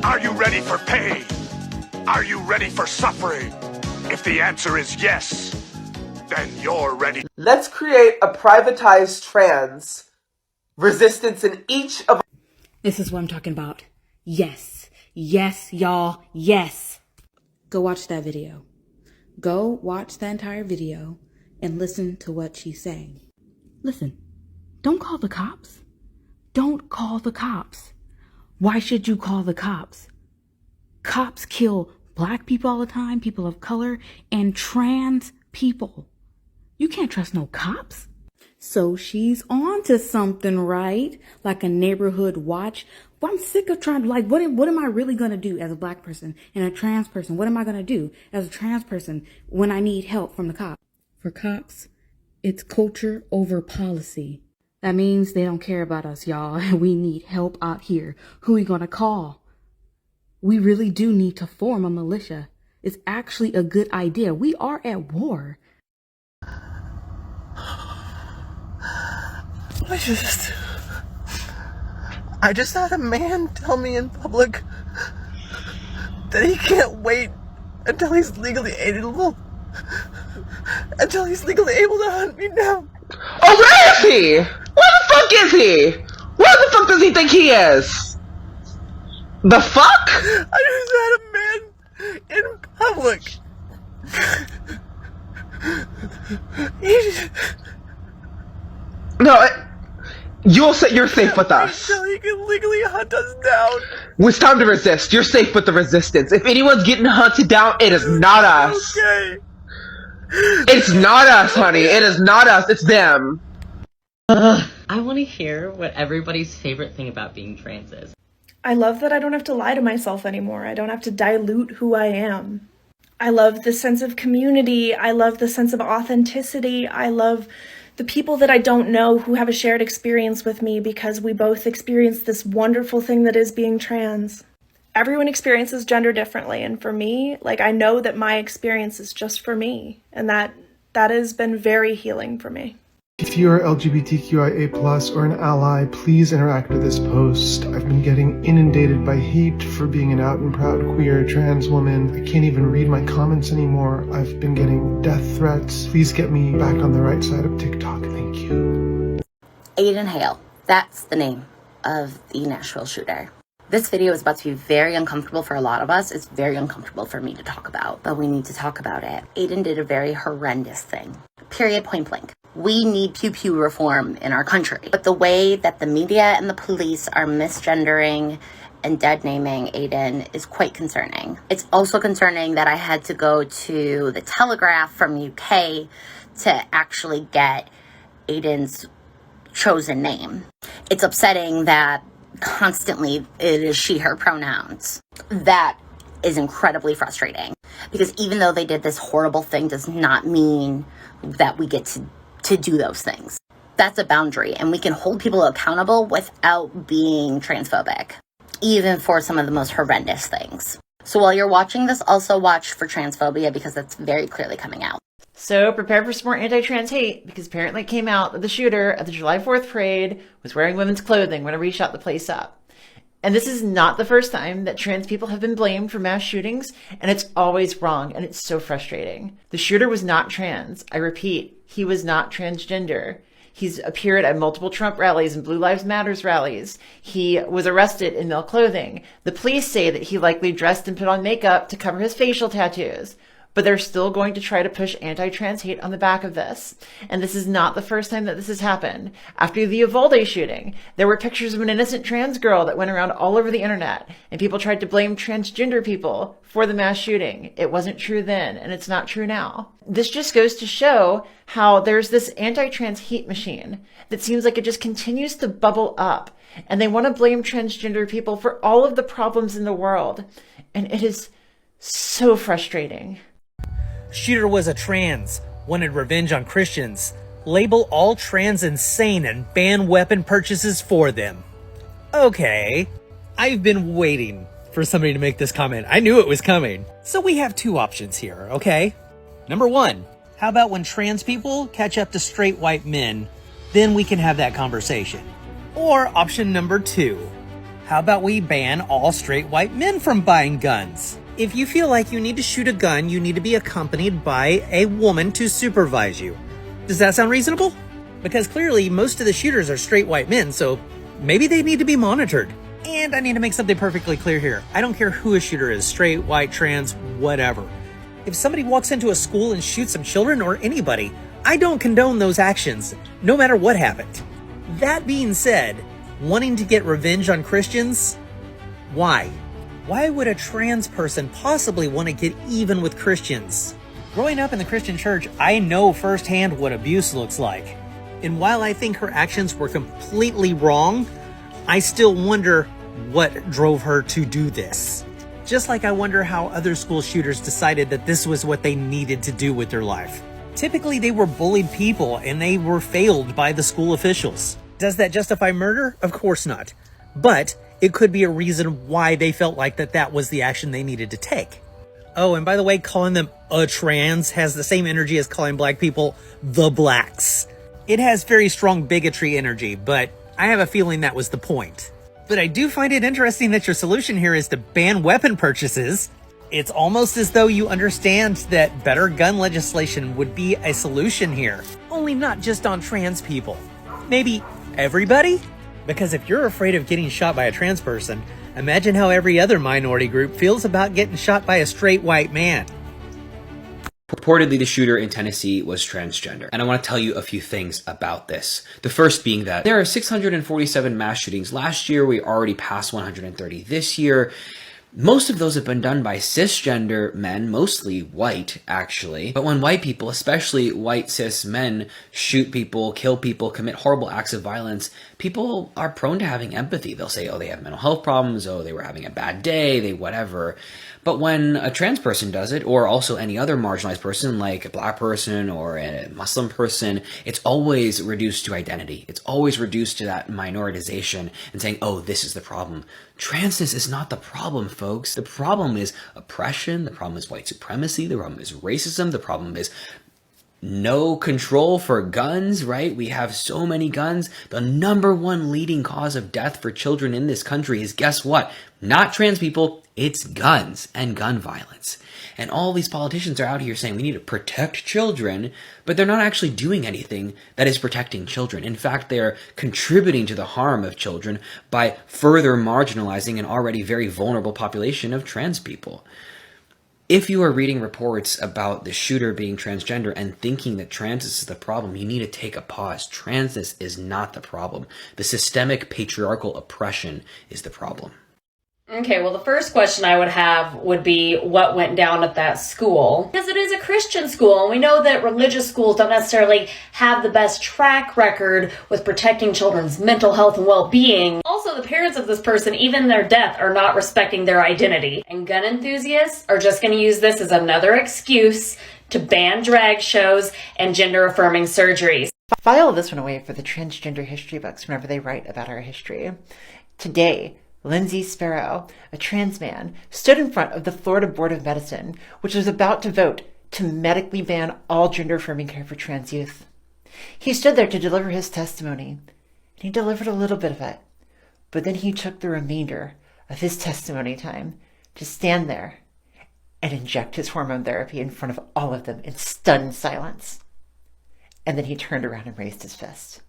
Are you ready for pain? Are you ready for suffering? If the answer is yes, then you're ready. Let's create a privatized trans resistance in each of... This is what I'm talking about. Yes. Yes, y'all. Yes. Go watch that video. Go watch the entire video and listen to what she's saying. Listen, don't call the cops. Don't call the cops. Why should you call the cops? Cops kill Black people all the time, people of color, and trans people. You can't trust no cops. So she's on to something, right? Like a neighborhood watch. But I'm sick of trying to, like, what am I really going to do as a Black person and a trans person? What am I going to do as a trans person when I need help from the cops? For cops, it's culture over policy. That means they don't care about us, y'all, and we need help out here. Who are we going to call? We really do need to form a militia. It's actually a good idea. We are at war. I just had a man tell me in public that he can't wait until he's legally able to hunt me down. Oh, where is he? Where the fuck is he? Where the fuck does he think he is? The fuck? I just had a man in public. No, you're safe with us. Until he can legally hunt us down. It's time to resist. You're safe with the resistance. If anyone's getting hunted down, it is not us. Okay. It's not us, honey. It is not us. It's them. I want to hear what everybody's favorite thing about being trans is. I love that I don't have to lie to myself anymore. I don't have to dilute who I am. I love the sense of community. I love the sense of authenticity. I love the people that I don't know who have a shared experience with me because we both experience this wonderful thing that is being trans. Everyone experiences gender differently, and for me, like, I know that my experience is just for me, and that has been very healing for me. If you are LGBTQIA+ or an ally, please interact with this post. I've been getting inundated by hate for being an out and proud queer trans woman. I can't even read my comments anymore. I've been getting death threats. Please get me back on the right side of TikTok. Thank you. Aiden Hale. That's the name of the Nashville shooter. This video is about to be very uncomfortable for a lot of us. It's very uncomfortable for me to talk about, but we need to talk about it. Aiden did a very horrendous thing. Period, point blank. We need pew-pew reform in our country. But the way that the media and the police are misgendering and dead-naming Aiden is quite concerning. It's also concerning that I had to go to the Telegraph from UK to actually get Aiden's chosen name. It's upsetting that constantly it is she, her pronouns. That is incredibly frustrating because even though they did this horrible thing does not mean that we get to do those things. That's a boundary, and we can hold people accountable without being transphobic, even for some of the most horrendous things. So while you're watching this, also watch for transphobia because that's very clearly coming out. So prepare for some more anti-trans hate because apparently it came out that the shooter at the July 4th parade was wearing women's clothing whenever he shot the place up. And this is not the first time that trans people have been blamed for mass shootings, and it's always wrong, and it's so frustrating. The shooter was not trans. I repeat, he was not transgender. He's appeared at multiple Trump rallies and Blue Lives Matters rallies. He was arrested in male clothing. The police say that he likely dressed and put on makeup to cover his facial tattoos. But they're still going to try to push anti-trans hate on the back of this. And this is not the first time that this has happened. After the Uvalde shooting, there were pictures of an innocent trans girl that went around all over the internet, and people tried to blame transgender people for the mass shooting. It wasn't true then, and it's not true now. This just goes to show how there's this anti-trans hate machine that seems like it just continues to bubble up, and they want to blame transgender people for all of the problems in the world. And it is so frustrating. Shooter was a trans, wanted revenge on Christians. Label all trans insane and ban weapon purchases for them. Okay, I've been waiting for somebody to make this comment. I knew it was coming. So we have two options here, okay? Number one, how about when trans people catch up to straight white men, then we can have that conversation. Or option number two, How about we ban all straight white men from buying guns? If you feel like you need to shoot a gun, you need to be accompanied by a woman to supervise you. Does that sound reasonable? Because clearly most of the shooters are straight white men, so maybe they need to be monitored. And I need to make something perfectly clear here. I don't care who a shooter is, straight, white, trans, whatever. If somebody walks into a school and shoots some children or anybody, I don't condone those actions, no matter what happened. That being said, wanting to get revenge on Christians? Why? Why would a trans person possibly want to get even with Christians? Growing up in the Christian church, I know firsthand what abuse looks like. And while I think her actions were completely wrong, I still wonder what drove her to do this. Just like I wonder how other school shooters decided that this was what they needed to do with their life. Typically, they were bullied people and they were failed by the school officials. Does that justify murder? Of course not. But it could be a reason why they felt like that was the action they needed to take. Oh, and by the way, calling them a trans has the same energy as calling black people the blacks. It has very strong bigotry energy, but I have a feeling that was the point. But I do find it interesting that your solution here is to ban weapon purchases. It's almost as though you understand that better gun legislation would be a solution here. Only not just on trans people. Maybe everybody? Because if you're afraid of getting shot by a trans person, imagine how every other minority group feels about getting shot by a straight white man. Purportedly, the shooter in Tennessee was transgender. And I want to tell you a few things about this. The first being that there are 647 mass shootings last year. We already passed 130 this year. Most of those have been done by cisgender men, mostly white, actually. But when white people, especially white cis men, shoot people, kill people, commit horrible acts of violence, people are prone to having empathy. They'll say, oh, they have mental health problems, oh, they were having a bad day, they whatever. But when a trans person does it, or also any other marginalized person, like a black person or a Muslim person, it's always reduced to identity. It's always reduced to that minoritization and saying, oh, this is the problem. Transness is not the problem, folks. The problem is oppression. The problem is white supremacy. The problem is racism. The problem is no control for guns, right? We have so many guns. The number one leading cause of death for children in this country is, guess what? Not trans people, it's guns and gun violence. And all these politicians are out here saying we need to protect children, but they're not actually doing anything that is protecting children. In fact, they're contributing to the harm of children by further marginalizing an already very vulnerable population of trans people. If you are reading reports about the shooter being transgender and thinking that transness is the problem, you need to take a pause. Transness is not the problem. The systemic patriarchal oppression is the problem. Okay, well, the first question I would have would be what went down at that school? Because it is a Christian school, and we know that religious schools don't necessarily have the best track record with protecting children's mental health and well-being. Also, the parents of this person, even in their death, are not respecting their identity. And gun enthusiasts are just going to use this as another excuse to ban drag shows and gender-affirming surgeries. File this one away for the transgender history books whenever they write about our history. Today, Lindsay Sparrow, a trans man, stood in front of the Florida Board of Medicine, which was about to vote to medically ban all gender-affirming care for trans youth. He stood there to deliver his testimony, and he delivered a little bit of it, but then he took the remainder of his testimony time to stand there and inject his hormone therapy in front of all of them in stunned silence. And then he turned around and raised his fist.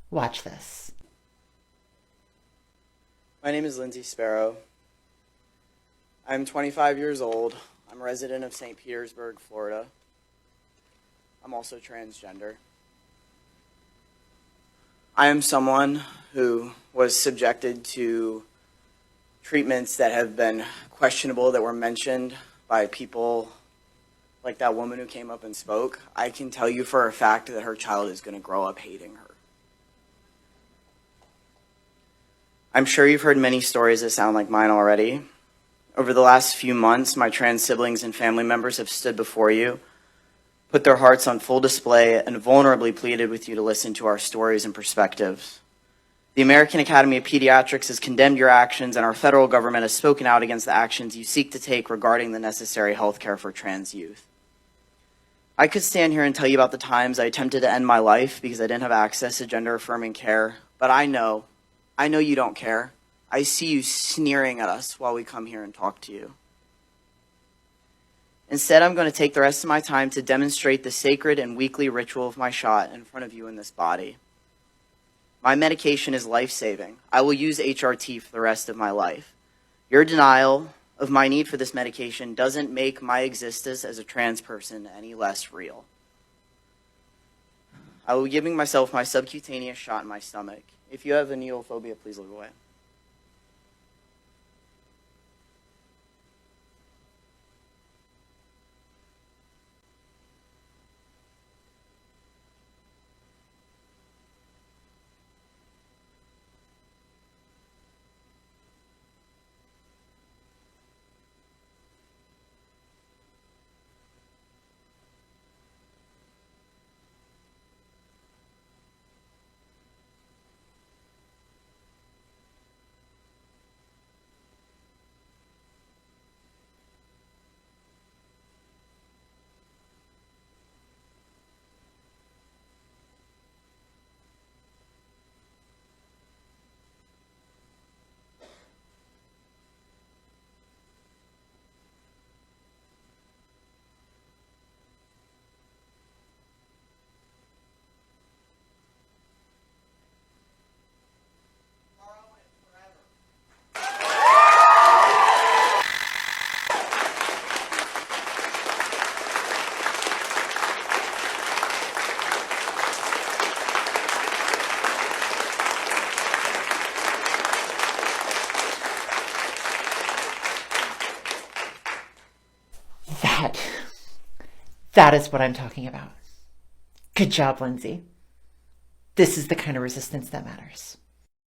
Watch this. My name is Lindsay Sparrow. I'm 25 years old. I'm a resident of St. Petersburg, Florida. I'm also transgender. I am someone who was subjected to treatments that have been questionable, that were mentioned by people like that woman who came up and spoke. I can tell you for a fact that her child is going to grow up hating her. I'm sure you've heard many stories that sound like mine already. Over the last few months, my trans siblings and family members have stood before you, put their hearts on full display, and vulnerably pleaded with you to listen to our stories and perspectives. The American Academy of Pediatrics has condemned your actions, and our federal government has spoken out against the actions you seek to take regarding the necessary health care for trans youth. I could stand here and tell you about the times I attempted to end my life because I didn't have access to gender-affirming care, but I know you don't care. I see you sneering at us while we come here and talk to you. Instead, I'm going to take the rest of my time to demonstrate the sacred and weekly ritual of my shot in front of you in this body. My medication is life-saving. I will use HRT for the rest of my life. Your denial of my need for this medication doesn't make my existence as a trans person any less real. I will be giving myself my subcutaneous shot in my stomach. If you have a needle phobia, please look away. That is what I'm talking about. Good job, Lindsay. This is the kind of resistance that matters.